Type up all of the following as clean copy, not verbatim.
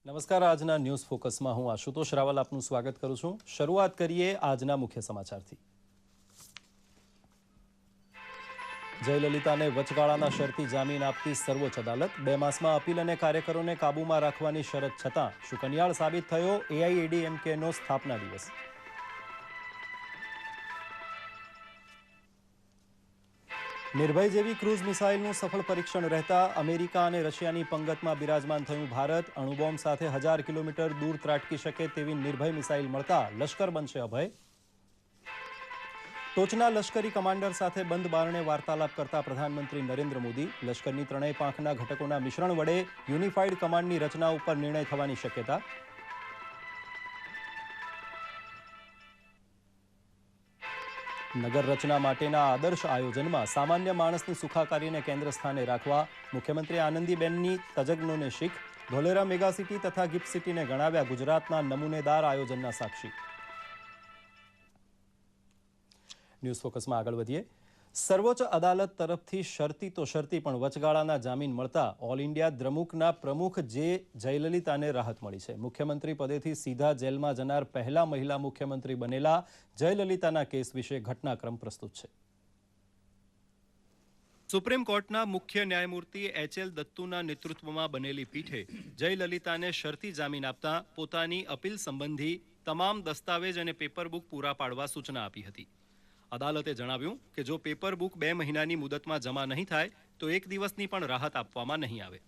નમસ્કાર, આજના ન્યૂઝ ફોકસમાં હું આશુતોષ રાવલ આપનું સ્વાગત કરું છું। શરૂઆત કરીએ આજના મુખ્ય સમાચારથી। જયલલિતાને વચગાળાના શરતી જામીન આપતી સર્વોચ્ચ અદાલત 2 માસમાં અપીલ અને કાર્યકરોને કાબૂમાં રાખવાની શરત છતાં શુકનિયાળ સાબિત થયો એઆઈએડીએમકેનો સ્થાપના દિવસ। નિર્ભય જેવી ક્રૂઝ મિસાઇલનું સફળ પરીક્ષણ રહેતા અમેરિકા અને રશિયાની પંગતમાં બિરાજમાન થયું ભારત। અણુબોમ્બ સાથે 1000 કિલોમીટર દૂર ત્રાટકી શકે તેવી નિર્ભય મિસાઇલ મળતા લશ્કર બનશે અભય। ટોચના લશ્કરી કમાન્ડર સાથે બંધ બારણે વાર્તાલાપ કરતા પ્રધાનમંત્રી નરેન્દ્ર મોદી લશ્કરની ત્રણેય પાંખના ઘટકોના મિશ્રણ વડે યુનિફાઈડ કમાન્ડની રચના ઉપર નિર્ણય થવાની શક્યતા। નગર રચના માટેના આદર્શ આયોજનમાં સામાન્ય માણસની સુખાકારીને કેન્દ્ર સ્થાને રાખવા મુખ્યમંત્રી આનંદીબેનની તજજ્ઞોને શીખ। ધોલેરા મેગા સિટી તથા ગિફ્ટ સિટીને ગણાવ્યા ગુજરાતના નમૂનેદાર આયોજનના સાક્ષી। ન્યૂઝ ફોકસમાં આગળ વધીએ। સર્વોચ્ચ અદાલત તરફથી શરતી તો શરતી પણ વચગાળાના જામીન મળતા ઓલ ઇન્ડિયા દ્રમુકના પ્રમુખ જયલલિતાને રાહત મળી છે। મુખ્યમંત્રી પદેથી સીધા જેલમાં જનાર પહેલા મહિલા મુખ્યમંત્રી બનેલા જયલલિતાના કેસ વિશે ઘટનાક્રમ પ્રસ્તુત છે। સુપ્રીમ કોર્ટના મુખ્ય ન્યાયમૂર્તિ એચ.એલ. દત્તુના નેતૃત્વમાં બનેલી પીઠે જયલલિતાને શરતી જામીન આપતા પોતાની અપીલ સંબંધી તમામ દસ્તાવેજ અને પેપરબુક પૂરા પાડવા સૂચના આપી હતી। અદાલતે જણાવ્યું કે જો પેપર બુક 2 મહિનાની મુદતમાં જમા નહીં થાય તો 1 દિવસની પણ રાહત આપવામાં નહીં આવે।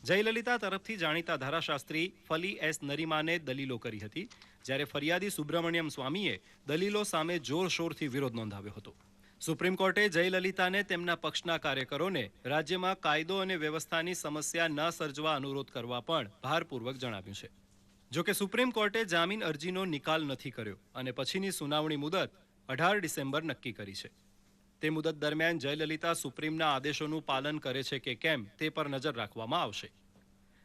જયલલિતા તરફથી જાણીતા ધારાશાસ્ત્રી ફલી એસ નરીમાને દલીલો કરી હતી, જ્યારે ફરિયાદી સુબ્રમણ્યમ સ્વામીએ દલીલો સામે જોરશોરથી વિરોધ નોંધાવ્યો હતો। સુપ્રીમ કોર્ટે જયલલિતાને તેમના પક્ષના કાર્યકરોને રાજ્યમાં કાયદો અને વ્યવસ્થાની સમસ્યા ન સર્જવા અનુરોધ કરવા પણ ભારપૂર્વક જણાવ્યું છે। જોકે સુપ્રીમ કોર્ટે જામીન અરજીનો નિકાલ નથી કર્યો અને પછીની સુનાવણી મુદત 18 ડિસેમ્બર નક્કી કરી છે। તે મુદત દરમિયાન જયલલિતા સુપ્રીમના આદેશોનું પાલન કરે છે કે કેમ તે પર નજર રાખવામાં આવશે।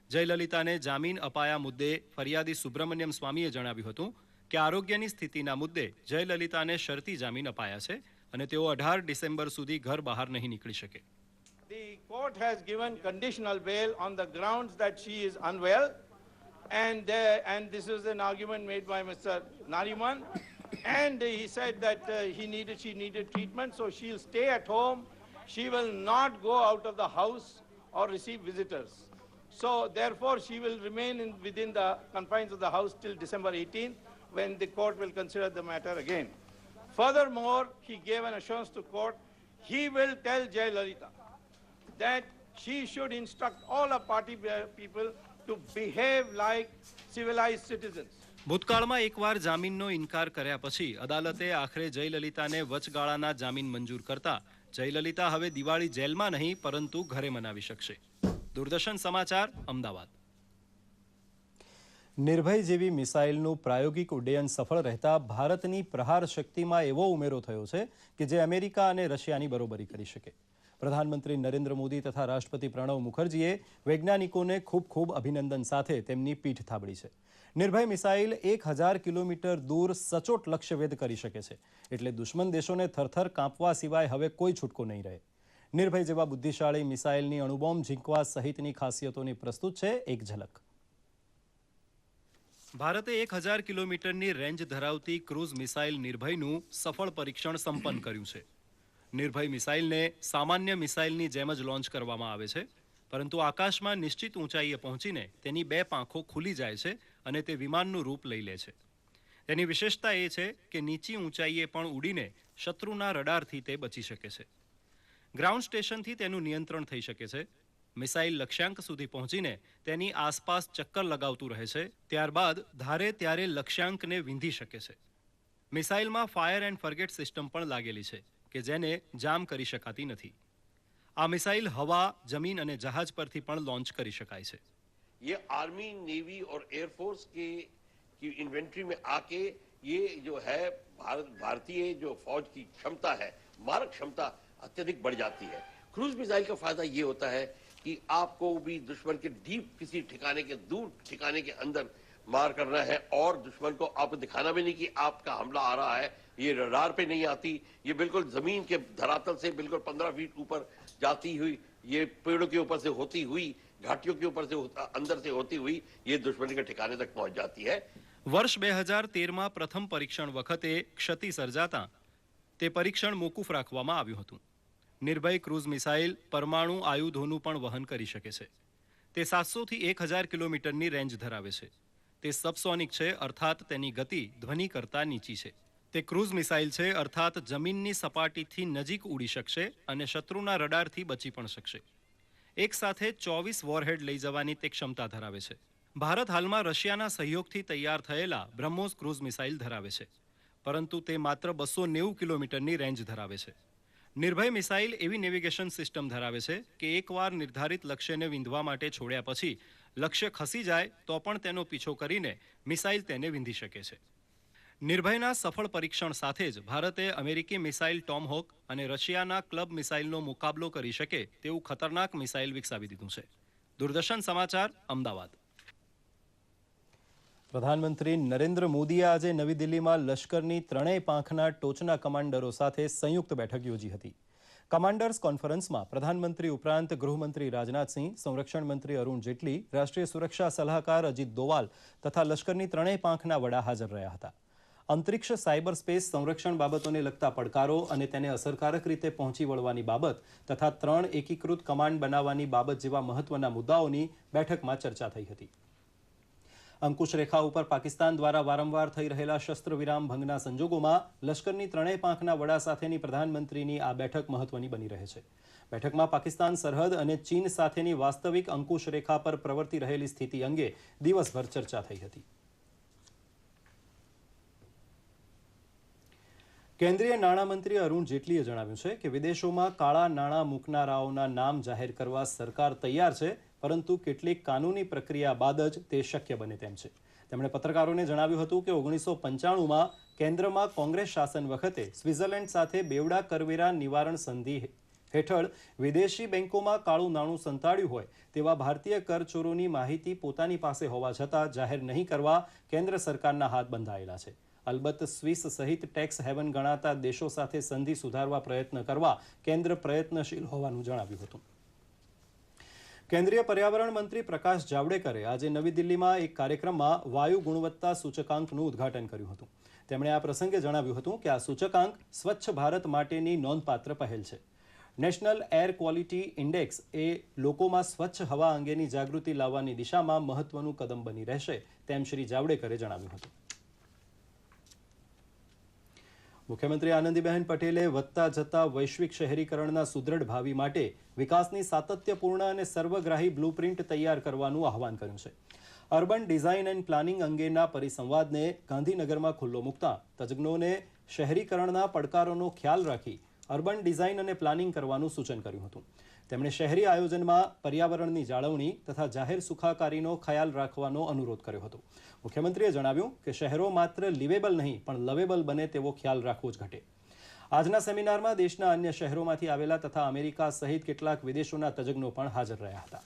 જયલલિતાને જામીન અપાયા મુદ્દે ફરિયાદી સુબ્રમણ્યમ સ્વામીએ જણાવ્યું હતું કે આરોગ્યની સ્થિતિના મુદ્દે જયલલિતાને શરતી જામીન અપાયા છે અને તેઓ 18 ડિસેમ્બર સુધી ઘર બહાર નહીં નીકળી શકે। The court has given conditional bail on the grounds that she is unwell, and this is an argument made by Mr. Nariman. And he said that she needed treatment, so she'll stay at home. She will not go out of the house or receive visitors. So therefore she will remain within the confines of the house till December 18th, when the court will consider the matter again. Furthermore, he gave an assurance to court, he will tell Jayalalitha that she should instruct all her party people to behave like civilized citizens. ભૂતકાળમાં એકવાર જામીનનો ઇનકાર કર્યા પછી અદાલતે આખરે જયલલિતાને વચગાળાના જામીન મંજૂર કરતા જયલલિતા હવે દિવાળી જેલમાં નહીં પરંતુ ઘરે મનાવી શકશે। દૂરદર્શન સમાચાર, અમદાવાદ। નિર્ભય જેવી મિસાઇલનું પ્રાયોગિક ઉડ્ડયન સફળ રહેતા ભારતની પ્રહાર શક્તિમાં એવો ઉમેરો થયો છે કે જે અમેરિકા અને રશિયાની બરોબરી કરી શકે। પ્રધાનમંત્રી નરેન્દ્ર મોદી તથા રાષ્ટ્રપતિ પ્રણવ મુખર્જીએ વૈજ્ઞાનિકોને ખૂબ અભિનંદન સાથે તેમની પીઠ થાબડી છે। નિર્ભય મિસાઇલ 1000 કિલોમીટર દૂર સચોટ લક્ષ્યભેદ કરી શકે છે, એટલે દુશ્મન દેશોને થરથર કાંપવા સિવાય હવે કોઈ છૂટકો નહીં રહે। નિર્ભય જેવા બુદ્ધિશાળી મિસાઇલની અણુબોમ્બ ઝીંકવા સહિતની ખાસિયતોની પ્રસ્તુત છે એક ઝલક। ભારતે 1000 કિલોમીટરની રેન્જ ધરાવતી ક્રૂઝ મિસાઇલ નિર્ભયનું સફળ પરીક્ષણ સંપન્ન કર્યું છે। નિર્ભય મિસાઇલને સામાન્ય મિસાઇલની જેમ જ લોન્ચ કરવામાં આવે છે, પરંતુ આકાશમાં નિશ્ચિત ઊંચાઈએ પહોંચીને તેની 2 પાંખો ખુલી જાય છે અને તે વિમાનનું રૂપ લઈ લે છે। તેની વિશેષતા એ છે કે નીચી ઊંચાઈએ પણ ઉડીને શત્રુના રડારથી તે બચી શકે છે। ગ્રાઉન્ડ સ્ટેશનથી તેનું નિયંત્રણ થઈ શકે છે। મિસાઇલ લક્ષ્યાંક સુધી પહોંચીને તેની આસપાસ ચક્કર લગાવતું રહે છે, ત્યારબાદ ધારે ત્યારે લક્ષ્યાંકને વીંધી શકે છે। મિસાઇલમાં ફાયર એન્ડ ફર્ગેટ સિસ્ટમ પણ લાગેલી છે કે જેને જામ કરી શકાતી નથી। આ મિસાઇલ હવા, જમીન અને જહાજ પરથી પણ લોન્ચ કરી શકાય છે। ये आर्मी, नेवी और एयरफोर्स की इन्वेंट्री में आके ये जो है भारतीय जो फौज की क्षमता है, मारक क्षमता अत्यधिक बढ़ जाती है। क्रूज मिसाइल का फायदा ये होता है कि आपको भी दुश्मन के डीप किसी ठिकाने के दूर ठिकाने के अंदर मार करना है और दुश्मन को आपको दिखाना भी नहीं कि आपका हमला आ रहा है, ये रडार पे नहीं आती, ये बिल्कुल जमीन के धरातल से बिल्कुल 15 फीट ऊपर जाती हुई, ये पेड़ों के ऊपर से होती हुई, घाटियों के ऊपर से अंदर से होती हुई ये दुश्मन के ठिकाने तक पहुंच जाती है। વર્ષ 2013માં પ્રથમ પરીક્ષણ વખતે ક્ષતિ સર્જાતા તે પરીક્ષણ મોકૂફ રાખવામાં આવ્યું હતું. નિર્ભય ક્રૂઝ મિસાઇલ પરમાણુ આયુધોનું પણ વહન કરી શકે છે. તે 700 થી 1000 કિલોમીટરની રેન્જ ધરાવે છે. તે સબસોનિક છે, અર્થાત તેની ગતિ ધ્વનિ કરતાં નીચી છે. તે ક્રૂઝ મિસાઇલ છે, અર્થાત જમીનની સપાટીથી નજીક ઉડી શકશે અને શત્રુના રડારથી બચી પણ શકશે. એક સાથે 24 વોરહેડ લઈ જવાની તે ક્ષમતા ધરાવે છે. ભારત હાલમાં રશિયાના સહયોગથી તૈયાર થયેલા બ્રહ્મોસ ક્રૂઝ મિસાઇલ ધરાવે છે, પરંતુ તે માત્ર 290 કિલોમીટરની રેન્જ ધરાવે છે. નિર્ભય મિસાઇલ એવી નેવિગેશન સિસ્ટમ ધરાવે છે કે એકવાર નિર્ધારિત લક્ષ્યને વિંધવા માટે છોડ્યા પછી લક્ષ્ય ખસી જાય તો પણ તેનો પીછો કરીને મિસાઇલ તેને વિંધી શકે છે. નિર્ભયના સફળ પરીક્ષણ સાથે જ ભારતે અમેરિકી મિસાઇલ ટોમહોક અને રશિયાના ક્લબ મિસાઇલનો મુકાબલો કરી શકે તેવું ખતરનાક મિસાઇલ વિકસાવી દીધું છે. દૂરદર્શન સમાચાર, અમદાવાદ. પ્રધાનમંત્રી નરેન્દ્ર મોદીએ આજે નવી દિલ્હીમાં લશ્કરની ત્રણેય પાંખના ટોચના કમાન્ડરો સાથે સંયુક્ત બેઠક યોજી હતી. કમાન્ડર્સ કોન્ફરન્સમાં પ્રધાનમંત્રી ઉપરાંત ગૃહમંત્રી રાજનાથસિંહ, સંરક્ષણ મંત્રી અરુણ જેટલી, રાષ્ટ્રીય સુરક્ષા સલાહકાર અજીત દોવાલ તથા લશ્કરની ત્રણેય પાંખના વડા હાજર રહ્યા હતા. અંતરિક્ષ, સાયબર સ્પેસ, સંરક્ષણ બાબતોને લગતા પડકારો અને તેને અસરકારક રીતે પહોંચી વળવાની બાબત તથા 3 એકીકૃત કમાન્ડ બનાવવાની બાબત જેવા મહત્વના મુદ્દાઓની બેઠકમાં ચર્ચા થઈ હતી. અંકુશ રેખા ઉપર પાકિસ્તાન દ્વારા વારંવાર થઈ રહેલા શસ્ત્ર વિરામ ભંગના સંજોગોમાં લશ્કરની ત્રણેય પાંખના વડા સાથેની પ્રધાનમંત્રીની આ બેઠક મહત્વની બની રહે છે. બેઠકમાં પાકિસ્તાન સરહદ અને ચીન સાથેની વાસ્તવિક અંકુશ રેખા પર પ્રવર્તી રહેલી સ્થિતિ અંગે દિવસભર ચર્ચા થઈ હતી. કેન્દ્રીય નાણામંત્રી અરુણ જેટલીએ જણાવ્યું છે કે વિદેશોમાં કાળા નાણાં મૂકનારાઓના નામ જાહેર કરવા સરકાર તૈયાર છે, પરંતુ કેટલીક કાનૂની પ્રક્રિયા બાદ જ તે શક્ય બને તેમ છે. તેમણે પત્રકારોને જણાવ્યું હતું કે 1995માં કેન્દ્રમાં કોંગ્રેસ શાસન વખતે સ્વિટ્ઝરલેન્ડ સાથે બેવડા કરવેરા નિવારણ સંધિ હેઠળ વિદેશી બેંકોમાં કાળું નાણું સંતાડ્યું હોય તેવા ભારતીય કરચોરોની માહિતી પોતાની પાસે હોવા છતાં જાહેર નહીં કરવા કેન્દ્ર સરકારના હાથ બંધાયેલા છે. અલબત્ત સ્વિસ સહિત ટેક્સ હેવન ગણાતા દેશો સાથે સંધિ સુધારવા પ્રયત્ન કરવા કેન્દ્ર પ્રયત્નશીલ હોવાનું જણાવ્યું હતું. કેન્દ્રીય પર્યાવરણ મંત્રી પ્રકાશ જાવડેકરે આજે નવી દિલ્હીમાં એક કાર્યક્રમમાં વાયુ ગુણવત્તા સૂચકાંકનું ઉદ્ઘાટન કર્યું હતું. તેમણે આ પ્રસંગે જણાવ્યું હતું કે આ સૂચકાંક સ્વચ્છ ભારત માટેની નોંધપાત્ર પહેલ છે. નેશનલ એર ક્વોલિટી ઇન્ડેક્સ એ લોકોમાં સ્વચ્છ હવા અંગેની જાગૃતિ લાવવાની દિશામાં મહત્વનું કદમ બની રહેશે તેમ શ્રી જાવડેકરે જણાવ્યું હતું. મુખ્યમંત્રી આનંદીબહેન પટેલે વધતા જતા વૈશ્વિક શહેરીકરણના સુદૃઢ ભાવિ માટે વિકાસની સાતત્યપૂર્ણ અને સર્વગ્રાહી બ્લુપ્રિન્ટ તૈયાર કરવાનું આહવાન કર્યું છે. અર્બન ડિઝાઇન એન્ડ પ્લાનિંગ અંગેના પરિસંવાદને ગાંધીનગરમાં ખુલ્લો મૂકતા તજજ્ઞોને શહેરીકરણના પડકારોનો ખ્યાલ રાખી અર્બન ડિઝાઇન અને પ્લાનિંગ કરવાનું સૂચન કર્યું હતું. તેમણે શહેરી આયોજનમાં પર્યાવરણની જાળવણી તથા જાહેર સુખાકારીનો ખ્યાલ રાખવાનો અનુરોધ કર્યો હતો. મુખ્યમંત્રીએ જણાવ્યું કે શહેરો માત્ર લિવેબલ નહીં પણ લવેબલ બને તેવો ખ્યાલ રાખવો જ ઘટે. આજના સેમિનારમાં દેશના અન્ય શહેરોમાંથી આવેલા તથા અમેરિકા સહિત કેટલાક વિદેશોના તજજ્ઞો પણ હાજર રહ્યા હતા.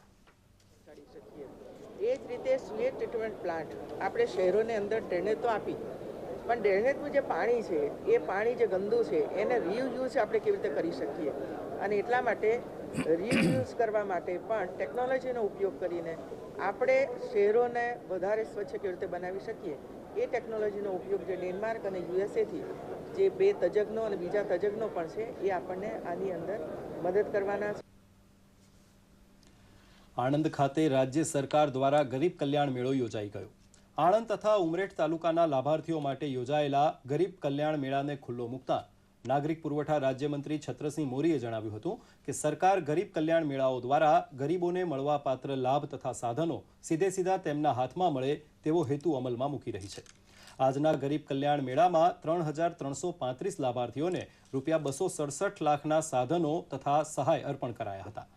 એ જ રીતે સ્લેટ ટ્રીટમેન્ટ પ્લાન્ટ આપણે શહેરોને અંદર ડ્રેનેજ તો આપી, પણ ડ્રેનેજનું જે પાણી છે એ પાણી જે ગંદુ છે એને રીયુઝ આપણે કેવી રીતે કરી શકીએ, અને એટલા માટે રીયુઝ કરવા માટે પણ ટેકનોલોજીનો ઉપયોગ કરીને આપણે શહેરોને વધારે સ્વચ્છ કેવી રીતે બનાવી શકીએ એ ટેકનોલોજીનો ઉપયોગ જે ડેનમાર્ક અને યુએસએથી જે 2 તજજ્ઞો અને બીજા તજજ્ઞો પણ છે એ આપણને આની અંદર મદદ કરવાના છે. આણંદ ખાતે રાજ્ય સરકાર દ્વારા ગરીબ કલ્યાણ મેળો યોજાઈ ગયો. આણંદ તથા ઉમરેઠ તાલુકાના લાભાર્થીઓ માટે યોજાયેલા ગરીબ કલ્યાણ મેળાને ખુલ્લો મૂકતા નાગરિક પુરવઠા રાજ્યમંત્રી છત્રસિંહ મોરીએ જણાવ્યું હતું કે સરકાર ગરીબ કલ્યાણ મેળાઓ દ્વારા ગરીબોને મળવાપાત્ર લાભ તથા સાધનો સીધે સીધા તેમના હાથમાં મળે તેવો હેતુ અમલમાં મૂકી રહી છે. આજના ગરીબ કલ્યાણ મેળામાં 3,335 લાભાર્થીઓને રૂપિયા 267 લાખના સાધનો તથા સહાય અર્પણ કરાયા હતા.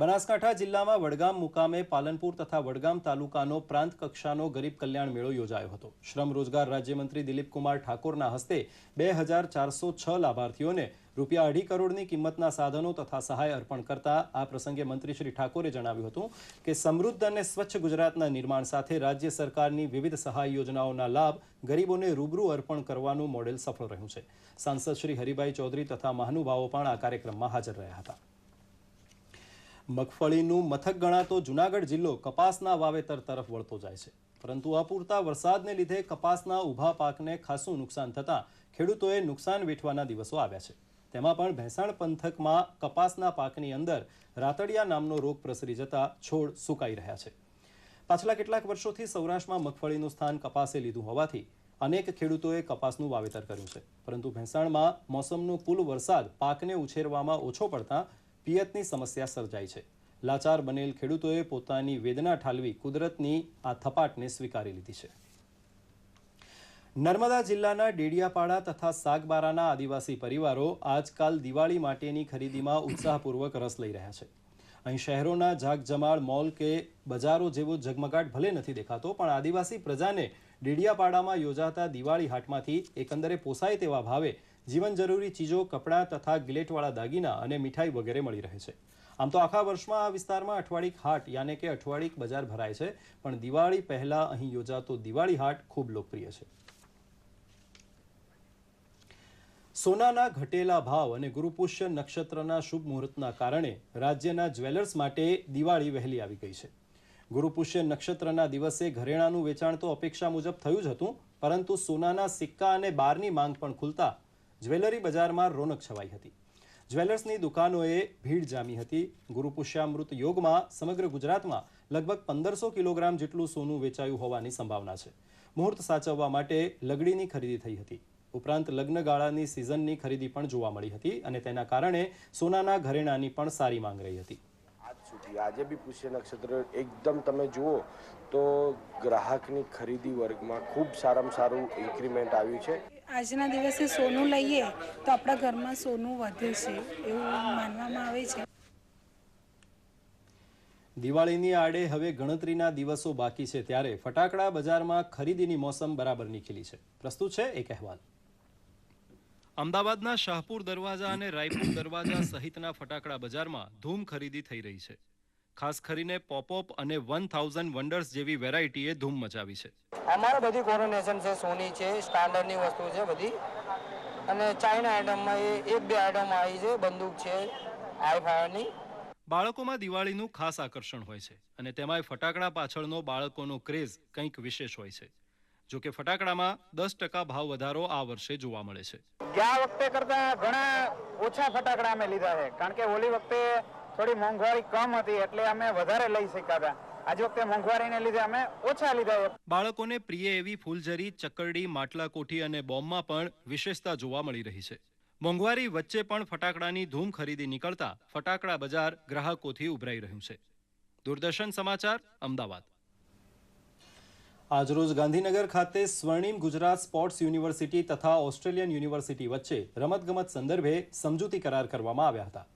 બનાસકાંઠા જિલ્લામાં વડગામ મુકામે પાલનપુર તથા વડગામ તાલુકાનો પ્રાંત કક્ષાનો ગરીબ કલ્યાણ મેળો યોજાયો હતો. શ્રમ રોજગાર રાજ્યમંત્રી દિલીપકુમાર ઠાકોરના હસ્તે 2406 લાભાર્થીઓને ₹2.5 કરોડની કિંમતના સાધનો તથા સહાય અર્પણ કરતા આ પ્રસંગે મંત્રી શ્રી ઠાકોરે જણાવ્યું હતું કે સમૃદ્ધ અને સ્વચ્છ ગુજરાતના નિર્માણ સાથે રાજ્ય સરકારની વિવિધ સહાય યોજનાઓના લાભ ગરીબોને રૂબરૂ અર્પણ કરવાનું મોડેલ સફળ રહ્યું છે. સાંસદ શ્રી હરિભાઈ ચૌધરી તથા મહાનુભાવો પણ આ કાર્યક્રમમાં હાજર રહ્યા હતા. મગફળીનું મથક ગણાતો જૂનાગઢ જિલ્લો કપાસના વાવેતર તરફ વળતો જાય છે, પરંતુ અપૂરતા વરસાદને લીધે કપાસના ઊભા પાકને ખાસું નુકસાન થતાં ખેડૂતોએ નુકસાન વેઠવાના દિવસો આવ્યા છે. તેમાં પણ ભેંસાણ પંથકમાં કપાસના પાકની અંદર રાતડિયા નામનો રોગ પ્રસરી જતા છોડ સુકાઈ રહ્યા છે. પાછલા કેટલાક વર્ષોથી સૌરાષ્ટ્રમાં મગફળીનું સ્થાન કપાસે લીધું હોવાથી અનેક ખેડૂતોએ કપાસનું વાવેતર કર્યું છે, પરંતુ ભેંસાણમાં મોસમનો પુલ વરસાદ પાકને ઉછેરવામાં ઓછો પડતા પિયતની સમસ્યા સર્જાઈ છે. લાચાર બનેલ ખેડૂતોએ પોતાની વેદના ઠાલવી કુદરતની આ થપાટને સ્વીકારી લીધી છે. નર્મદા જિલ્લાના ડેડિયાપાડા તથા સાગબારાના આદિવાસી પરિવારો આજકાલ દિવાળી માટેની ખરીદીમાં ઉત્સાહપૂર્વક રસ લઈ રહ્યા છે. અહીં શહેરોના જાગજમાળ મોલ કે બજારો જેવો ઝગમગાટ ભલે નથી દેખાતો, પણ આદિવાસી પ્રજાને ડેડિયાપાડામાં યોજાતા દિવાળી હાટમાંથી એકંદરે પોસાય તેવા ભાવે જીવન જરૂરી ચીજો, કપડાં તથા ગિલેટવાળા દાગીના અને મીઠાઈ વગેરે મળી રહે છે. આમ તો આખા વર્ષમાં આ વિસ્તારમાં અઠવાડિક હાટ યાને કે અઠવાડિક બજાર ભરાય છે, પણ દિવાળી પહેલા અહીં યોજાતો દિવાળી હાટ ખૂબ લોકપ્રિય છે. સોનાના ઘટેલા ભાવ અને ગુરુપુષ્ય નક્ષત્રના શુભ મુહૂર્તના કારણે રાજ્યના જ્વેલર્સ માટે દિવાળી વહેલી આવી ગઈ છે. ગુરુપુષ્ય નક્ષત્રના દિવસે ઘરેણાનું વેચાણ તો અપેક્ષા મુજબ થયું જ હતું, પરંતુ સોનાના સિક્કા અને બારની માંગ પણ ખુલતા જ્વેલરી બજારમાં રોનક છવાઈ હતી. જ્વેલર્સની દુકાનોએ ભીડ જામી હતી. ગુરુપુષ્યામૃત યોગમાં સમગ્ર ગુજરાતમાં લગભગ 1500 કિલોગ્રામ જેટલું સોનું વેચાયું હોવાની સંભાવના છે. મુહૂર્ત સાચવવા માટે લગડીની ખરીદી થઈ હતી. ઉપરાંત લગ્નગાળાની સિઝનની ખરીદી પણ જોવા મળી હતી અને તેના કારણે સોનાના ઘરેણાની પણ સારી માંગ રહી હતી. આજે બી પુષ્ય નક્ષત્ર એકદમ તમે જુઓ તો ગ્રાહકની ખરીદી વર્ગમાં ખૂબ સારામાં સારું ઇન્ક્રીમેન્ટ આવ્યું છે. આજના દિવસે સોનું લઈએ તો આપણા ઘરમાં સોનું વધે છે એવું માનવામાં આવે છે. દિવાળીની આડે હવે ગણતરીના દિવસો બાકી છે, ત્યારે ફટાકડા બજારમાં ખરીદીની મોસમ બરાબરની ખીલી છે. પ્રસ્તુત છે એક અહેવાલ. અમદાવાદના શાહપુર દરવાજા અને રાયપુર દરવાજા સહિતના ફટાકડા બજારમાં ધૂમ ખરીદી થઈ રહી છે. ખાસ કરીને પોપઅપ અને 1000 વન્ડર્સ જેવી વેરાયટીએ ધૂમ મચાવી છે. અમારે બધી કોરોનેશન છે, સોની છે, સ્ટાન્ડર્ડની વસ્તુ છે બધી, અને ચાઇના આઈટમમાં એક બે આઈટમ આવી છે, બંદૂક છે હાઈ ફાયરની. બાળકોમાં દિવાળીનું ખાસ આકર્ષણ હોય છે અને તેમાંય ફટાકડા પાછળનો બાળકોનો ક્રેઝ કંઈક વિશેષ હોય છે. જો કે ફટાકડામાં 10% ભાવ વધારો આ વર્ષે જોવા મળે છે. ગયા વખતે કરતા ઘણા ઓછા ફટાકડા અમે લીધા છે, કારણ કે ઓલી વખતે થોડી મોંઘવારી કમ હતી એટલે અમે વધારે લઈ શક્યા હતા. આજે વખતે મોંઘવારીને લીધે અમે ઓછા લીધા. બાળકોને પ્રિય એવી ફૂલઝરી, ચક્કરડી, માટલા કોઠી અને બોમ્બમાં પણ વિશેષતા જોવા મળી રહી છે. મોંઘવારી વચ્ચે પણ ફટાકડાની ધૂમ ખરીદી નીકળતા ફટાકડા બજાર ગ્રાહકોથી ઉભરાઈ રહ્યું છે. દૂરદર્શન સમાચાર, અમદાવાદ. આજરોજ ગાંધીનગર ખાતે સ્વર્ણિમ ગુજરાત સ્પોર્ટ્સ યુનિવર્સિટી તથા ઓસ્ટ્રેલિયન યુનિવર્સિટી વચ્ચે રમતગમત સંદર્ભે સમજૂતી કરાર કરવામાં આવ્યા હતા.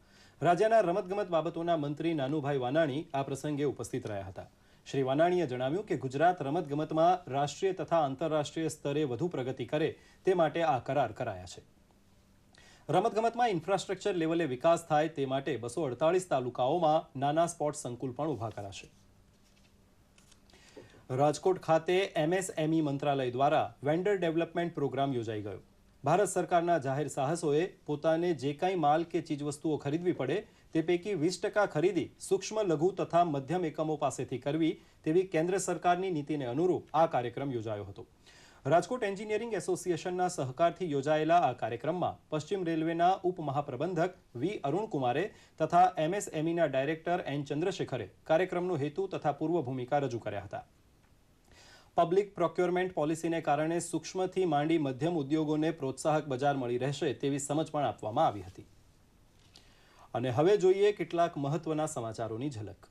રાજ્યના રમતગમત બાબતોના મંત્રી નાનુભાઈ વાનાણી આ પ્રસંગે ઉપસ્થિત રહ્યા હતા. શ્રી વાનાણીએ જણાવ્યું કે ગુજરાત રમતગમતમાં રાષ્ટ્રીય તથા આંતરરાષ્ટ્રીય સ્તરે વધુ પ્રગતિ કરે તે માટે આ કરાર કરાયા છે. રમતગમતમાં ઇન્ફ્રાસ્ટ્રક્ચર લેવલે વિકાસ થાય તે માટે 248 તાલુકાઓમાં નાના સ્પોર્ટ્સ સંકુલ પણ ઊભા કરાશે. રાજકોટ ખાતે MSME મંત્રાલય દ્વારા વેન્ડર ડેવલપમેન્ટ પ્રોગ્રામ યોજાઈ ગયો. ભારત સરકારના જાહેર સાહસોએ પોતાને જે કાંઈ માલ કે ચીજવસ્તુઓ ખરીદવી પડે તે પૈકી 20% ખરીદી સૂક્ષ્મ, લઘુ તથા મધ્યમ એકમો પાસેથી કરવી તેવી કેન્દ્ર સરકારની નીતિને અનુરૂપ આ કાર્યક્રમ યોજાયો હતો. રાજકોટ એન્જિનિયરિંગ એસોસિએશનના સહકારથી યોજાયેલા આ કાર્યક્રમમાં પશ્ચિમ રેલવેના ઉપમહાપ્રબંધક વી અરુણકુમારે તથા MSMEના ડાયરેક્ટર N ચંદ્રશેખરે કાર્યક્રમનો હેતુ તથા પૂર્વ ભૂમિકા રજૂ કર્યા હતા. પબ્લિક પ્રોક્યોરમેન્ટ પોલિસીને કારણે સૂક્ષ્મથી માંડી મધ્યમ ઉદ્યોગોને પ્રોત્સાહક બજાર મળી રહેશે તેવી સમજ પણ આપવામાં આવી હતી. અને હવે જોઈએ કેટલાક મહત્વના સમાચારોની ઝલક.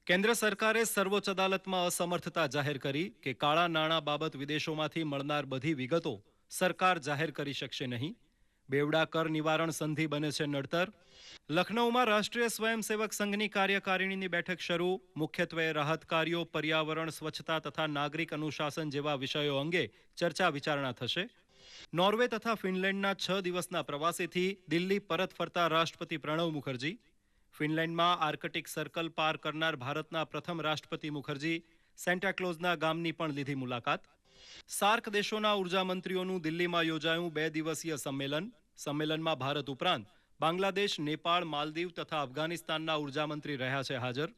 કેન્દ્ર સરકારે સર્વોચ્ચ અદાલતમાં અસમર્થતા જાહેર કરી કે કાળા નાણાં બાબત વિદેશોમાંથી મળનાર બધી વિગતો સરકાર જાહેર કરી શકશે નહીં. બેવડા કર નિવારણ સંધિ બને છે નડતર. લખનૌમાં રાષ્ટ્રીય સ્વયંસેવક સંઘની કાર્યકારિણીની બેઠક શરૂ. મુખ્યત્વે રાહત કાર્યો, પર્યાવરણ, સ્વચ્છતા તથા નાગરિક અનુશાસન જેવા વિષયો અંગે ચર્ચા વિચારણા થશે. નોર્વે તથા ફિનલેન્ડના 6 દિવસના પ્રવાસેથી દિલ્હી પરત ફરતા રાષ્ટ્રપતિ પ્રણવ મુખર્જી. ફિનલેન્ડમાં આર્કટિક સર્કલ પાર કરનાર ભારતના પ્રથમ રાષ્ટ્રપતિ મુખર્જી સેન્ટાક્લોઝના ગામની પણ લીધી મુલાકાત. સાર્ક દેશોના ઉર્જા મંત્રીઓનું દિલ્હીમાં યોજાયું 2 દિવસીય સંમેલન. સંમેલનમાં ભારત ઉપરાંત બાંગ્લાદેશ, નેપાળ, માલદીવ તથા અફઘાનિસ્તાનના ઉર્જા મંત્રી રહ્યા છે હાજર.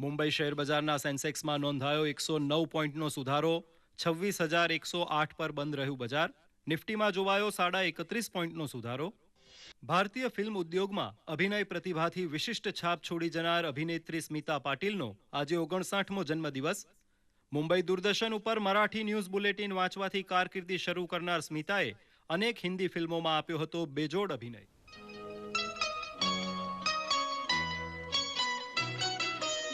મુંબઈ શેર બજારના સેન્સેક્સમાં નોંધાયો 109 પોઈન્ટનો સુધારો. 26,108 પર બંધ રહ્યું બજાર. નિફ્ટીમાં જોવાયો 31.5 પોઈન્ટનો સુધારો. ભારતીય ફિલ્મ ઉદ્યોગમાં અભિનય પ્રતિભાથી વિશિષ્ટ છાપ છોડી જનાર અભિનેત્રી સ્મિતા પાટીલનો આજે 59મો જન્મદિવસ. મુંબઈ દૂરદર્શન ઉપર મરાઠી ન્યૂઝ બુલેટિન વાંચવાથી કારકિર્દી શરૂ કરનાર સ્મિતાએ અનેક હિન્દી ફિલ્મોમાં આપ્યો હતો બેજોડ અભિનય.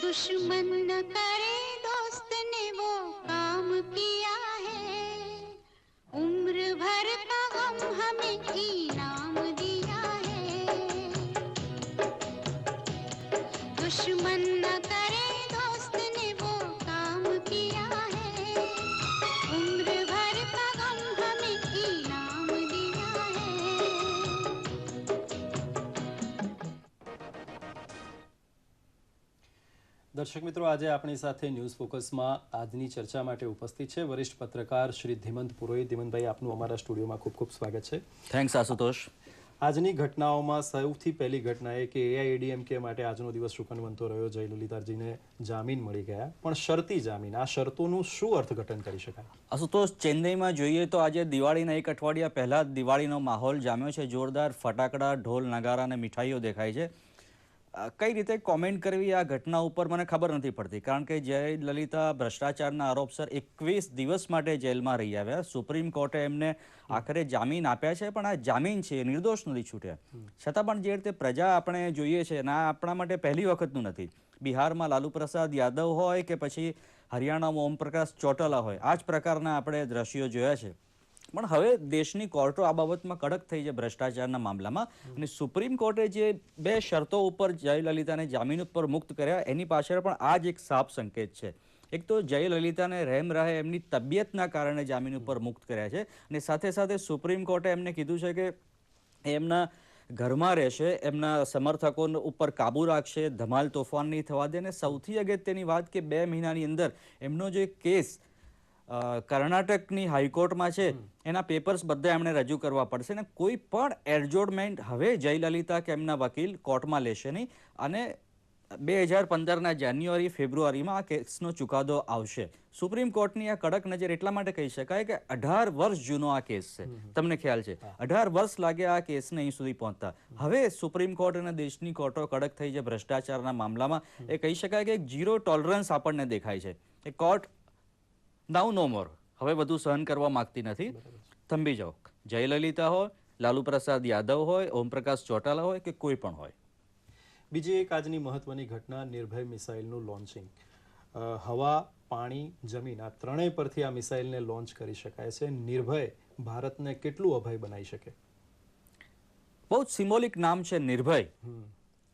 दुश्मन न करे दोस्त ने वो काम किया है, उम्र भर का गम हमें इनाम दिया है. दुश्मन न करे दोस्त ने वो काम किया है, उम्र भर का गम हमें इनाम दिया है. દર્શક મિત્રો, આજે આપણી સાથે ન્યૂઝ ફોકસમાં આજની ચર્ચા માટે ઉપસ્થિત છે વરિષ્ઠ પત્રકાર શ્રી ધીમંત પુરોહિત. ધીમંતભાઈ, આપનું અમારા સ્ટુડિયોમાં ખૂબ ખૂબ સ્વાગત છે. થેન્ક્સ આશુતોષ. આજની ઘટનાઓમાં સૌથી પહેલી ઘટના એ કે એઆઈએડીએમકે માટે આજનો દિવસ શુકનવંતો રહ્યો. જયલલિતાજીને જામીન મળી ગયા, પણ શરતી જામીન. આ શરતોનું શું અર્થઘટન કરી શકાય? આશુતોષ, ચેન્નઈમાં જોઈએ તો આજે દિવાળીના 1 અઠવાડિયા પહેલા જ દિવાળીનો માહોલ જામ્યો છે. જોરદાર ફટાકડા, ઢોલ, નગારા અને મીઠાઈઓ દેખાય છે. કઈ રીતે કોમેન્ટ કરવી આ ઘટના ઉપર મને ખબર નથી પડતી, કારણ કે જયલલિતા ભ્રષ્ટાચારના આરોપસર 21 દિવસ માટે જેલમાં રહી આવ્યા. સુપ્રીમ કોર્ટે એમને આખરે જામીન આપ્યા છે, પણ આ જામીન છે, નિર્દોષ નથી છૂટ્યા. છતાં પણ જે રીતે પ્રજા આપણે જોઈએ છે, ના આપણા માટે પહેલી વખતનું નથી. બિહારમાં લાલુ પ્રસાદ યાદવ હોય કે પછી હરિયાણામાં ઓમપ્રકાશ ચોટાલા હોય, આ જ પ્રકારના આપણે દ્રશ્યો જોયા છે. પણ હવે દેશની કોર્ટો આ બાબતમાં કડક થઈ છે ભ્રષ્ટાચારના મામલામાં, અને સુપ્રીમ કોર્ટે જે 2 શરતો ઉપર જયલલિતાને જામીન ઉપર મુક્ત કર્યા, એની પાછળ પણ આ જ એક સાફ સંકેત છે. એક તો જયલલિતાને રહેમ રહે એમની તબિયતના કારણે જામીન ઉપર મુક્ત કર્યા છે, અને સાથે સાથે સુપ્રીમ કોર્ટે એમને કીધું છે કે એમના ઘરમાં રહેશે, એમના સમર્થકો ઉપર કાબુ રાખશે, ધમાલ તોફાન નહીં થવા દે. અને સૌથી અગત્યની વાત કે 2 મહિનાની અંદર એમનો જે કેસ કર્ણાટકની હાઈકોર્ટમાં છે, એના પેપર્સ બધા એમણે રજૂ કરવા પડશે, ને કોઈ પણ એડજોર્નમેન્ટ હવે જયલલિતા કે એમના વકીલ કોર્ટમાં લેશે નહીં. અને 2015ના જાન્યુઆરી ફેબ્રુઆરીમાં આ કેસનો ચુકાદો આવશે. સુપ્રીમ કોર્ટની આ કડક નજર એટલા માટે કહી શકાય કે 18 વર્ષ જૂનો આ કેસ છે. તમને ખ્યાલ છે, 18 વર્ષ લાગ્યા આ કેસને અહીં સુધી પહોંચતા. હવે સુપ્રીમ કોર્ટ અને દેશની કોર્ટો કડક થઈ છે ભ્રષ્ટાચારના મામલામાં. એ કહી શકાય કે એક ઝીરો ટોલરન્સ આપણને દેખાય છે. એ કોર્ટ નાઉ નો મોર, હવે બધું સહન કરવા માંગતી નથી. થંભી જાઓ. જયલલિતા હોય, લાલુ પ્રસાદ યાદવ હોય, ઓમપ્રકાશ ચોટાલા હોય કે કોઈ પણ હોય. બીજી એક આજની મહત્વની ઘટના, નિર્ભય મિસાઇલનું લોન્ચિંગ. હવા, પાણી, જમીન, આ ત્રણેય પરથી આ મિસાઇલને લોન્ચ કરી શકાય છે. નિર્ભય ભારતને કેટલું અભય બનાવી શકે? બહુ જ સિમ્બોલિક નામ છે નિર્ભય.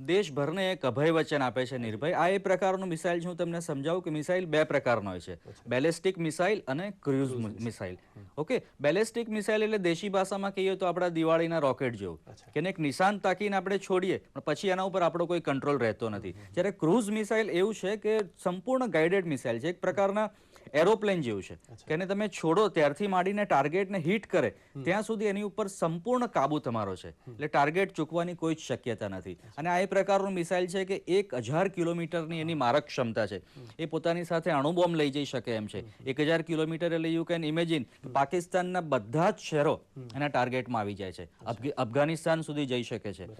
દેશભરને એક અભય વચન આપે છે નિર્ભય. આ એ પ્રકારનું મિસાઇલ છે. હું તમને સમજાવું કે મિસાઇલ 2 પ્રકારનો હોય છે, બેલેસ્ટિક મિસાઇલ અને cruise missile. Okay, ballistic missile એટલે દેશી ભાષામાં કહીએ તો આપણા દિવાળીના રોકેટ જેવું, કે એક નિશાન તાકીને આપણે છોડીએ પણ પછી એના ઉપર આપણો કોઈ કંટ્રોલ રહેતો નથી. જ્યારે ક્રુઝ મિસાઇલ એવું છે કે સંપૂર્ણ ગાઈડેડ મિસાઇલ છે, એક પ્રકારના એરોપ્લેન જેવું છે, કે એને તમે છોડો ત્યારથી માંડીને ટાર્ગેટને હિટ કરે ત્યાં સુધી એની ઉપર સંપૂર્ણ કાબુ તમારો છે. એટલે ટાર્ગેટ ચૂકવાની કોઈ જ શક્યતા નથી. અને આ એ પ્રકારનું મિસાઇલ છે કે 1000 કિલોમીટરની એની મારક ક્ષમતા છે. એ પોતાની સાથે અણુબોમ્બ લઈ જઈ શકે એમ છે. 1000 કિલોમીટર એટલે યુ કેન ઇમેજિન પાકિસ્તાનના બધા જ શહેરો એના ટાર્ગેટમાં આવી જાય છે. અફઘાનિસ્તાન સુધી જઈ શકે છે.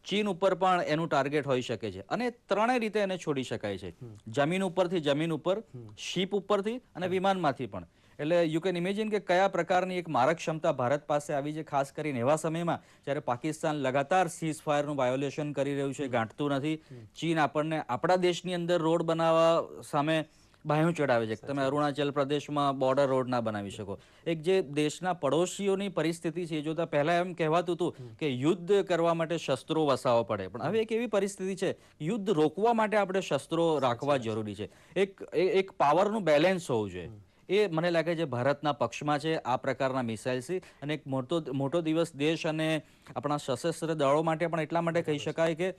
ચીન ઉપર પણ એનું ટાર્ગેટ હોઈ શકે છે. અને ત્રણેય રીતે એને છોડી શકાય છે, જમીન ઉપરથી, જમીન ઉપર, શિપ ઉપરથી અને વિમાનમાંથી પણ. એટલે યુ કેન ઇમેજિન કે કયા પ્રકારની એક મારક ક્ષમતા ભારત પાસે આવી છે, ખાસ કરીને એવા સમયમાં જ્યારે પાકિસ્તાન લગાતાર સીઝ ફાયરનું વાયોલેશન કરી રહ્યું છે, ગાંઠતું નથી. ચીન આપણને આપણા દેશની અંદર રોડ બનાવવા સામે બાહ્યું ચડાવે છે કે તમે અરુણાચલ પ્રદેશમાં બોર્ડર રોડ ના બનાવી શકો. એક જે દેશના પડોશીઓની પરિસ્થિતિ છે એ જોતા પહેલા એમ કહેવાતું હતું કે યુદ્ધ કરવા માટે શસ્ત્રો વસાવવા પડે, પણ હવે એક એવી પરિસ્થિતિ છે યુદ્ધ રોકવા માટે આપણે શસ્ત્રો રાખવા જરૂરી છે. એક પાવરનું બેલેન્સ હોવું જોઈએ. એ મને લાગે છે ભારતના પક્ષમાં છે આ પ્રકારના મિસાઇલ્સથી. અને એક મોટો દિવસ દેશ અને આપણા સશસ્ત્ર દળો માટે પણ એટલા માટે કહી શકાય કે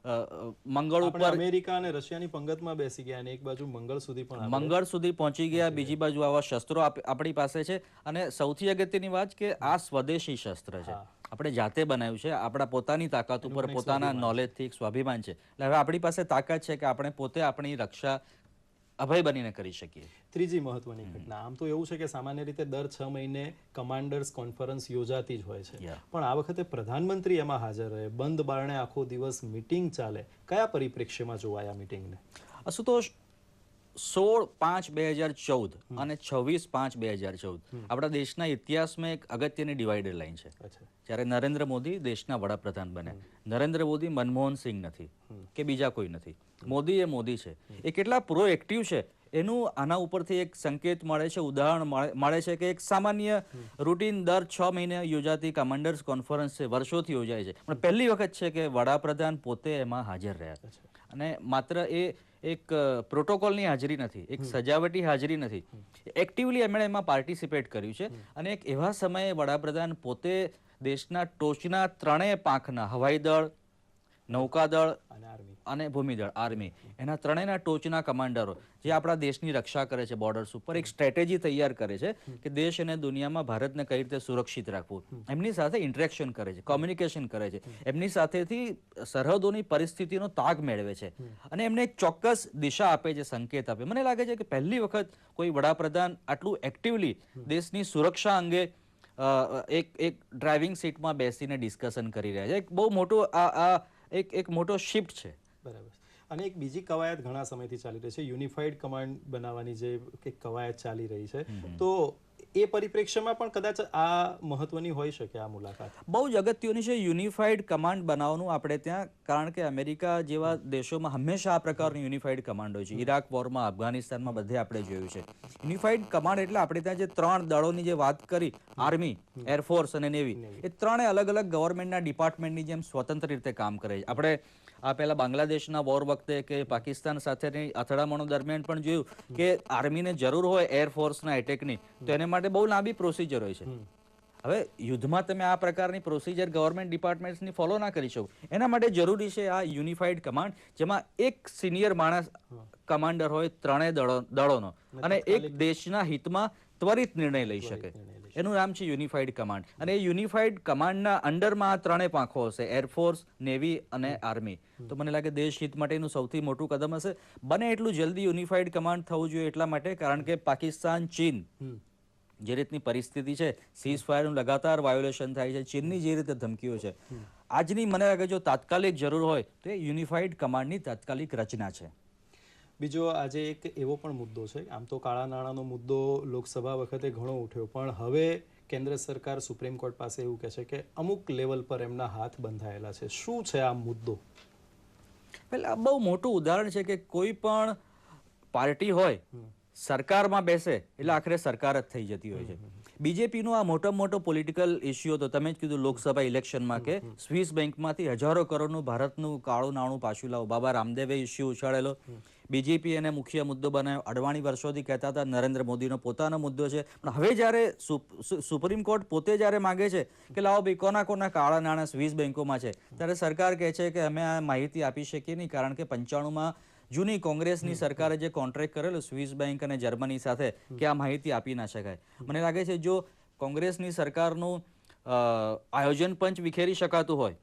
મંગળ ઉપર અમેરિકા અને રશિયાની પંગતમાં બેસી ગયા અને એક બાજુ મંગળ સુધી પણ મંગળ સુધી પહોંચી ગયા, બીજી બાજુ આવા શસ્ત્રો આપણી પાસે છે. અને સૌથી અગત્યની વાત કે આ સ્વદેશી શસ્ત્ર છે, આપણે જાતે બનાવ્યું છે, આપણા પોતાની તાકાત ઉપર પોતાના નોલેજથી એક સ્વાભિમાન છે. એટલે હવે આપણી પાસે તાકાત છે કે આપણે પોતે આપણી રક્ષા અભય બનીને કરી શકીએ. ત્રીજી મહત્વની ઘટના, આમ તો એવું છે કે સામાન્ય રીતે દર 6 મહિને કમાન્ડર્સ કોન્ફરન્સ યોજાતી જ હોય છે, પણ આ વખતે પ્રધાનમંત્રી એમાં હાજર રહે, બંધ બારણે આખો દિવસ મીટિંગ ચાલે. કયા પરિપ્રેક્ષ્યમાં જોવાય આ મીટિંગને? અશુતોષ, 16/5/2014 અને 26/5/2014 આપણા દેશના ઇતિહાસમાં એક અગત્યની ડિવાઈડર લાઈન છે. જ્યારે નરેન્દ્ર મોદી દેશના વડાપ્રધાન બન્યા, નરેન્દ્ર મોદી મનમોહન સિંહ નથી કે બીજા કોઈ નથી, મોદી એ મોદી છે. એ કેટલા પ્રોએક્ટિવ છે એનું આના ઉપરથી એક સંકેત મળે છે, ઉદાહરણ મળે છે કે એક સામાન્ય રૂટીન દર 6 મહિને યોજાતી કમાન્ડર્સ કોન્ફરન્સ છે, વર્ષોથી યોજાય છે, પણ પહેલી વખત છે કે વડાપ્રધાન પોતે એમાં હાજર રહ્યા. અને માત્ર એ એક પ્રોટોકોલની હાજરી નથી, એક સજાવટી હાજરી નથી, એક્ટિવલી એમણે એમાં પાર્ટિસિપેટ કર્યું છે. અને એક એવા સમયે વડાપ્રધાન પોતે દેશના ટોચના 3 પાંખના હવાઈ દળ, નૌકાદળ અને ભૂમિદળ, આર્મી, એના 3ના ટોચના કમાન્ડરો જે આપણા દેશની રક્ષા કરે છે, બોર્ડર્સ ઉપર એક સ્ટ્રેટેજી તૈયાર કરે છે કે દેશ અને દુનિયામાં ભારતને કઈ રીતે સુરક્ષિત રાખવું, એમની સાથે ઇન્ટરેક્શન કરે છે, કોમ્યુનિકેશન કરે છે, એમની સાથેથી સરહદોની પરિસ્થિતિનો તાગ મેળવે છે અને એમને એક ચોક્કસ દિશા આપે છે, સંકેત આપે. મને લાગે છે કે પહેલી વખત કોઈ વડાપ્રધાન આટલું એક્ટિવલી દેશની સુરક્ષા અંગે એક ડ્રાઇવિંગ સીટમાં બેસીને ડિસ્કશન કરી રહ્યા છે. એક બહુ મોટું એક મોટો શિફ્ટ છે. બરાબર. અને એક બીજી કવાયત ઘણા સમયથી ચાલી રહી છે, યુનિફાઈડ કમાન્ડ બનાવવાની જે એક કવાયત ચાલી રહી છે, તો એ પરિપ્રેક્ષ્યમાં પણ કદાચ આ મહત્વની હોઈ શકે આ મુલાકાત. બહુ જ અગત્યની છે યુનિફાઈડ કમાન્ડ બનાવવાનું આપણે ત્યાં, કારણ કે અમેરિકા જેવા દેશોમાં હંમેશા આ પ્રકારની યુનિફાઈડ કમાન્ડ હોય છે. ઇરાક વોરમાં, અફઘાનિસ્તાનમાં બધે આપણે જોયું છે. યુનિફાઈડ કમાન્ડ એટલે આપણે ત્યાં જે 3 દળોની જે વાત કરી, આર્મી, એરફોર્સ અને નેવી, એ 3 અલગ અલગ ગવર્મેન્ટના ડિપાર્ટમેન્ટની જેમ સ્વતંત્ર રીતે કામ કરે છે. આપણે આ પહેલા બાંગ્લાદેશના વોર વખતે કે પાકિસ્તાન સાથેની અથડામણો દરમિયાન પણ જોયું કે આર્મીને જરૂર હોય એરફોર્સના એટેકની તો એને માટે બહુ લાંબી પ્રોસિજર હોય છે. હવે યુદ્ધમાં તમે આ પ્રકારની પ્રોસિજર ગવર્મેન્ટ ડિપાર્ટમેન્ટ્સની ફોલો ના કરી શકો. એના માટે જરૂરી છે આ યુનિફાઈડ કમાન્ડ, જેમાં એક સિનિયર માણસ કમાન્ડર હોય 3 દળોનો અને એક દેશના હિતમાં ત્વરિત નિર્ણય લઈ શકે. એનું નામ છે યુનિફાઈડ કમાન્ડ. અને એ યુનિફાઈડ કમાન્ડના અંડરમાં આ 3 પાંખો હશે, એરફોર્સ, નેવી અને આર્મી. તો મને લાગે દેશ હિત માટેનું સૌથી મોટું કદમ હશે. બને એટલું જલ્દી યુનિફાઈડ કમાન્ડ થવું જોઈએ એટલા માટે, કારણ કે પાકિસ્તાન, ચીન જે રીતની પરિસ્થિતિ છે, સીઝ ફાયરનું લગાતાર વાયોલેશન થાય છે, ચીનની જે રીતે ધમકીઓ છે, આજની મને લાગે જો તાત્કાલિક જરૂર હોય તો એ યુનિફાઈડ કમાન્ડની તાત્કાલિક રચના છે. બીજો આજે એક એવો પણ મુદ્દો છે, આમ તો કાળા નાણાંનો મુદ્દો લોકસભા વખતે ઘણો ઉઠ્યો, પણ હવે કેન્દ્ર સરકાર સુપ્રીમ કોર્ટ પાસે એવું કહે છે કે અમુક લેવલ પર એમના હાથ બંધાયેલા છે. શું છે આ મુદ્દો? આ બહુ મોટું ઉદાહરણ છે કે કોઈ પણ પાર્ટી હોય સરકારમાં બેસે એટલે આખરે સરકાર જ થઈ જતી હોય છે. બીજેપીનો આ મોટો પોલિટિકલ ઇસ્યુ હતો, તમે જ કીધું લોકસભા ઇલેક્શનમાં કે સ્વિસ બેંકમાંથી હજારો કરોડનું ભારતનું કાળું નાણું પાછું લાવો. બાબા રામદેવે ઇસ્યુ ઉછાળેલો, બીજેપી એને મુખ્ય મુદ્દો બનાવ્યો. અડવાણી વર્ષોથી કહેતા હતા નરેન્દ્ર મોદીનો પોતાનો મુદ્દો છે, પણ હવે જ્યારે સુપ્રીમ કોર્ટ પોતે જ્યારે માંગે છે કે લાવો ભાઈ કોના કાળા નાણાં સ્વિસ બેંકોમાં છે, ત્યારે સરકાર કહે છે કે અમે આ માહિતી આપી શકીએ નહીં, કારણ કે 95માં જૂની કોંગ્રેસની સરકારે જે કોન્ટ્રાક્ટ કરેલો સ્વિસ બેંક અને જર્મની સાથે કે આ માહિતી આપી ના શકાય. મને લાગે છે જો કોંગ્રેસની સરકારનું આયોજન પંચ વિખેરી શકાતું હોય,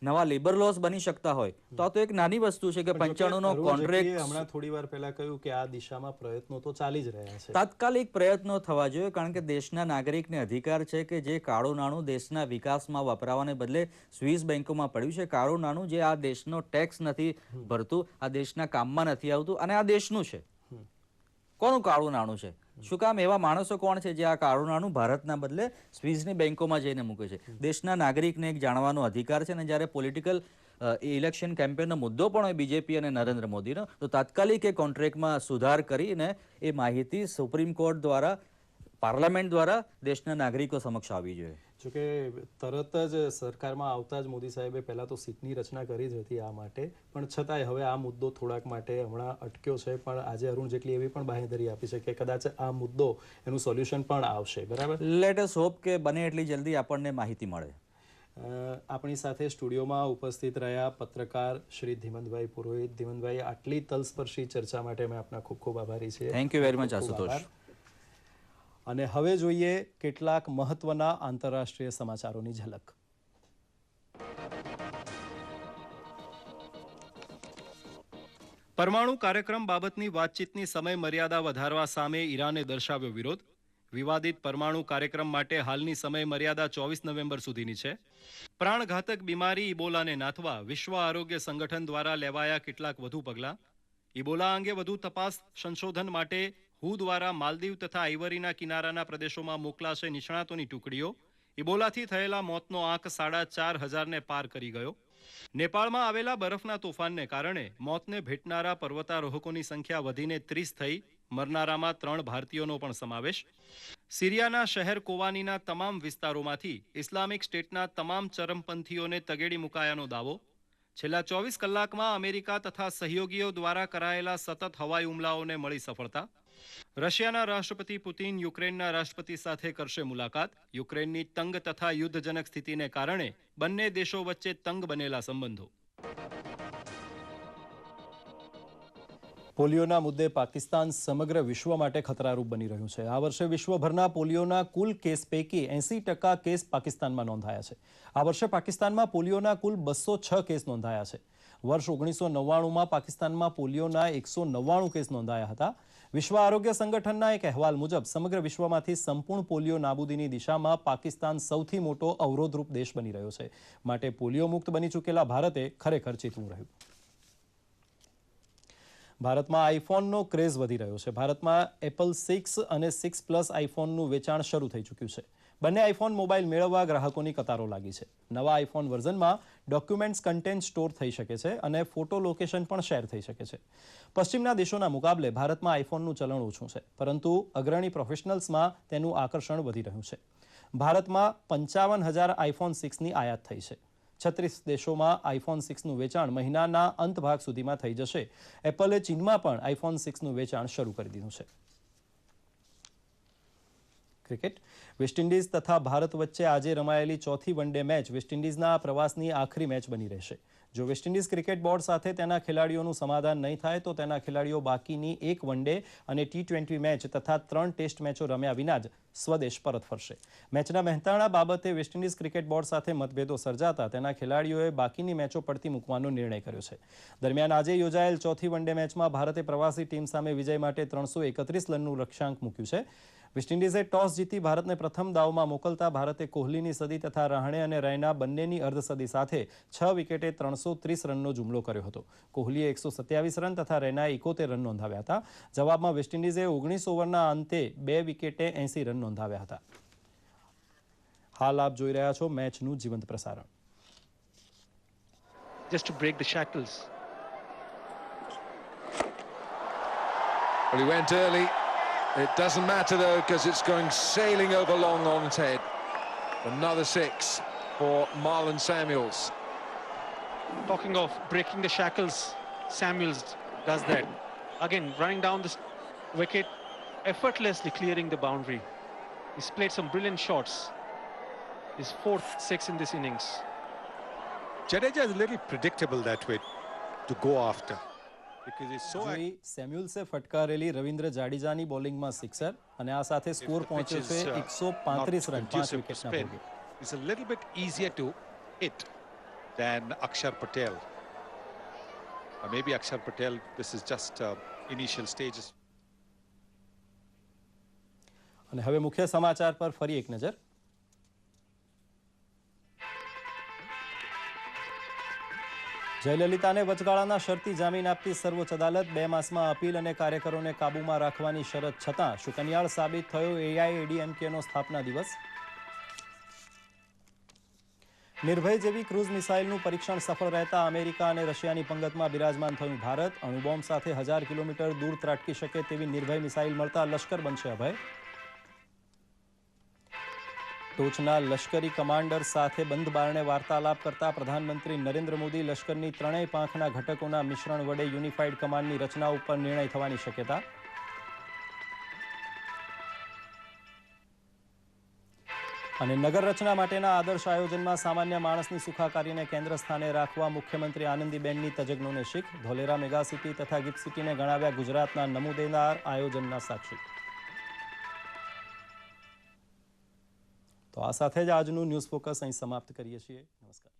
નવા લેબર લોસ બની શકતા હોય તો આ તો એક નાની વસ્તુ છે કે 95નો કોન્ટ્રાક્ટ. હમણાં થોડી વાર પહેલા કહ્યું કે આ દિશામાં પ્રયત્નો તો ચાલી જ રહ્યા છે. તાત્કાલિક પ્રયત્નો થવા જોઈએ, કારણ કે દેશના નાગરિકને અધિકાર છે કે જે કાળું નાણું દેશના વિકાસમાં વપરાવાને બદલે સ્વિસ બેંકોમાં પડ્યું છે, કાળું નાણું જે આ દેશનો ટેક્સ નથી ભરતું, આ દેશના કામમાં નથી આવતું અને આ દેશનું છે. કોનું કાળું નાણું છે? શું કામ? એવા માણસો કોણ છે જે આ કાળું નાણું ભારતના બદલે સ્વિસની બેંકોમાં જઈને મૂકે છે? દેશના નાગરિકને એક જાણવાનો અધિકાર છે. અને જ્યારે પોલિટિકલ એ ઇલેક્શન કેમ્પેનનો મુદ્દો પણ હોય બીજેપી અને નરેન્દ્ર મોદીનો, તો તાત્કાલિક એ કોન્ટ્રાક્ટમાં સુધાર કરીને એ માહિતી સુપ્રીમ કોર્ટ દ્વારા, પાર્લામેન્ટ દ્વારા દેશના નાગરિકો સમક્ષ આવવી જોઈએ. જોકે તરત જ સરકારમાં આવતા જ મોદી સાહેબે પહેલાં તો સીટની રચના કરી જ હતી આ માટે, પણ છતાંય હવે આ મુદ્દો થોડાક માટે હમણાં અટક્યો છે. પણ આજે અરુણ જેટલી એવી પણ બાંહેધરી આપી છે કે કદાચ આ મુદ્દો એનું સોલ્યુશન પણ આવશે. બરાબર, લેટ અસ હોપ કે બને એટલી જલ્દી આપણને માહિતી મળે. આપણી સાથે સ્ટુડિયોમાં ઉપસ્થિત રહ્યા પત્રકાર શ્રી ધીમંતભાઈ પુરોહિત. ધીમંતભાઈ, આટલી તલસ્પર્શી ચર્ચા માટે અમે આપના ખૂબ ખૂબ આભારી છીએ. Thank you very much Ashutosh. અને હવે જોઈએ કેટલાક મહત્વના આંતરરાષ્ટ્રીય સમાચારોની ઝલક. પરમાણુ કાર્યક્રમ બાબતની વાતચીતની સમય મર્યાદા વધારવા સામે ઈરાને દર્શાવ્યો વિરોધ. વિવાદિત પરમાણુ કાર્યક્રમ માટે હાલની સમય મર્યાદા 24 નવેમ્બર સુધીની છે. પ્રાણઘાતક બીમારી ઇબોલાને નાથવા વિશ્વ આરોગ્ય સંગઠન દ્વારા લેવાયા કેટલાક વધુ પગલાં. ઇબોલા અંગે વધુ તપાસ સંશોધન માટે હુ દ્વારા માલદીવ તથા આઇવરીના કિનારાના પ્રદેશોમાં મોકલાશે નિષ્ણાતોની ટુકડીઓ. ઇબોલાથી થયેલા મોતનો આંક 4,500ને પાર કરી ગયો. નેપાળમાં આવેલા બરફના તોફાનને કારણે મોતને ભેટનારા પર્વતારોહકોની સંખ્યા વધીને 30 થઈ. મરનારામાં 3 ભારતીયોનો પણ સમાવેશ. સિરિયાના શહેર કોવાનીના તમામ વિસ્તારોમાંથી ઇસ્લામિક સ્ટેટના તમામ ચરમપંથીઓને તગેડી મુકાયાનો દાવો. છેલ્લા 24 કલાકમાં અમેરિકા તથા સહયોગીઓ દ્વારા કરાયેલા સતત હવાઈ હુમલાઓને મળી સફળતા. રશિયાના રાષ્ટ્રપતિ પુતિન યુક્રેનના રાષ્ટ્રપતિ સાથે કરશે મુલાકાત. યુક્રેનની તંગ તથા યુદ્ધજનક સ્થિતિને કારણે બંને દેશો વચ્ચે તંગ બનેલા સંબંધો. પોલિયોના મુદ્દે પાકિસ્તાન સમગ્ર વિશ્વ માટે ખતરારૂપ બની રહ્યું છે. આ વર્ષે વિશ્વભરના પોલિયોના કુલ કેસ પૈકી 80% કેસ પાકિસ્તાનમાં નોંધાયા છે. આ વર્ષે પાકિસ્તાનમાં પોલિયોના કુલ 206 કેસ નોંધાયા છે. વર્ષ 1999માં પાકિસ્તાનમાં પોલિયોના 199 કેસ નોંધાયા હતા. વિશ્વ આરોગ્ય સંગઠનના એક અહેવાલ મુજબ સમગ્ર વિશ્વમાંથી સંપૂર્ણ પોલિયો નાબૂદીની દિશામાં પાકિસ્તાન સૌથી મોટો અવરોધરૂપ દેશ બની રહ્યો છે. માટે પોલિયો મુક્ત બની ચૂકેલા ભારતે ખરેખર ચેતવું રહ્યું. ભારતમાં આઈફોનનો ક્રેઝ વધી રહ્યો છે. ભારતમાં એપલ 6 અને 6 પ્લસ આઈફોનનું વેચાણ શરૂ થઈ ચૂક્યું છે. બંને આઈફોન મોબાઈલ મેળવવા ગ્રાહકોની કતારો લાગી છે. નવા આઈફોન વર્ઝનમાં ડોક્યુમેન્ટ્સ કન્ટેન્ટ સ્ટોર થઈ શકે છે અને ફોટો લોકેશન પણ શેર થઈ શકે છે. પશ્ચિમના દેશોના મુકાબલે ભારતમાં આઈફોનનું ચલણ ઓછું છે, પરંતુ અગ્રણી પ્રોફેશનલ્સમાં તેનું આકર્ષણ વધી રહ્યું છે. ભારતમાં 55,000 આઈફોન 6ની આયાત થઈ છે. 36 દેશોમાં આઈફોન 6નું વેચાણ મહિનાના અંત ભાગ સુધીમાં થઈ જશે. એપલે ચીનમાં પણ આઈફોન 6નું વેચાણ શરૂ કરી દીધું છે. ક્રિકેટ. વેસ્ટ ઇન્ડિઝ તથા ભારત વચ્ચે આજે રમાયેલી ચોથી વનડે મેચ વેસ્ટ ઇન્ડિઝના પ્રવાસની આખરી મેચ બની રહેશે. જો વેસ્ટ ઇન્ડિઝ ક્રિકેટ બોર્ડ સાથે તેના ખેલાડીઓનું સમાધાન નહીં થાય તો તેના ખેલાડીઓ બાકીની એક વનડે અને T20 મેચ તથા 3 ટેસ્ટ મેચો રમ્યા વિના જ સ્વદેશ પરત ફરશે. મેચના મહેનતાણા બાબતે વેસ્ટ ઇન્ડિઝ ક્રિકેટ બોર્ડ સાથે મતભેદો સર્જાતા તેના ખેલાડીઓએ બાકીની મેચો પડતી મૂકવાનો નિર્ણય કર્યો છે. દરમિયાન આજે યોજાયેલ ચોથી વનડે મેચમાં ભારતે પ્રવાસી ટીમ સામે વિજય માટે 331 રનનું લક્ષ્યાંક મૂક્યું છે. વેસ્ટ ઇન્ડિઝે ટોસ જીતી ભારતને પ્રથમ દાવમાં મોકલતા ભારતે કોહલીની સદી તથા રહાણે અને રૈના બંનેની અર્ધસદી સાથે 6 વિકેટે 330 રનનો જુમલો કર્યો હતો. કોહલીએ 127 રન તથા રૈનાએ 71 રન નોંધાવ્યા હતા. જવાબમાં વેસ્ટ ઇન્ડિઝે 19 ઓવરના અંતે 2 વિકેટે 80 રન નોંધાવ્યા હતા. હાલ આપ જોઈ રહ્યા છો મેચનું જીવંત પ્રસારણ. Just to break the shackles. Well, he went early. It doesn't matter though, because it's going sailing over long on its head. Another 6 for Marlon Samuels. Talking of breaking the shackles, Samuels does that. Again, running down the wicket, effortlessly clearing the boundary. He's played some brilliant shots. His 4th 6 in this innings. Jadeja is a little predictable that way to go after. સેમ્યુલ્સે ફટકારેલી Ravindra જાડેજાની બોલિંગમાં sixer અને આ સાથે score પહોંચ્યો છે 135 run 5 વિકેટના ભોગે. It's a little bit easier to hit than Akshar Patel. Or maybe Akshar Patel, this is just initial stages. અને હવે મુખ્ય સમાચાર પર ફરી એક નજર. જયલલિતાને વચગાળાના શરતી જામીન આપતી સર્વોચ્ચ અદાલત 2 માસમાં અપીલ અને કાર્યકરોને કાબૂમાં રાખવાની શરત છતાં શુકનિયાળ સાબિત થયો AIADMKનો સ્થાપના દિવસ. નિર્ભય જેવી ક્રૂઝ મિસાઇલનું પરીક્ષણ સફળ રહેતા અમેરિકા અને રશિયાની પંગતમાં બિરાજમાન થયું ભારત. અણુબોમ્બ સાથે 1000 કિલોમીટર દૂર ત્રાટકી શકે તેવી નિર્ભય મિસાઇલ મળતા લશ્કર બનશે અભય. ટોચના લશ્કરી કમાન્ડર સાથે બંધ બારણે વાર્તાલાપ કરતા પ્રધાનમંત્રી નરેન્દ્ર મોદી લશ્કરની ત્રણેય પાંખના ઘટકોના મિશ્રણ વડે યુનિફાઈડ કમાન્ડની રચના ઉપર નિર્ણય થવાની શક્યતા. અને નગર રચના માટેના આદર્શ આયોજનમાં સામાન્ય માણસની સુખાકારીને કેન્દ્ર સ્થાને રાખવા મુખ્યમંત્રી આનંદીબેનની તજજ્ઞોને શીખ. ધોલેરા મેગા સિટી તથા ગિફ્ટ સિટીને ગણાવ્યા ગુજરાતના નમૂદેદાર આયોજનના સાક્ષી. તો આ સાથે જ આજનું ન્યૂઝ ફોકસ અહીં સમાપ્ત કરીએ છીએ. નમસ્કાર.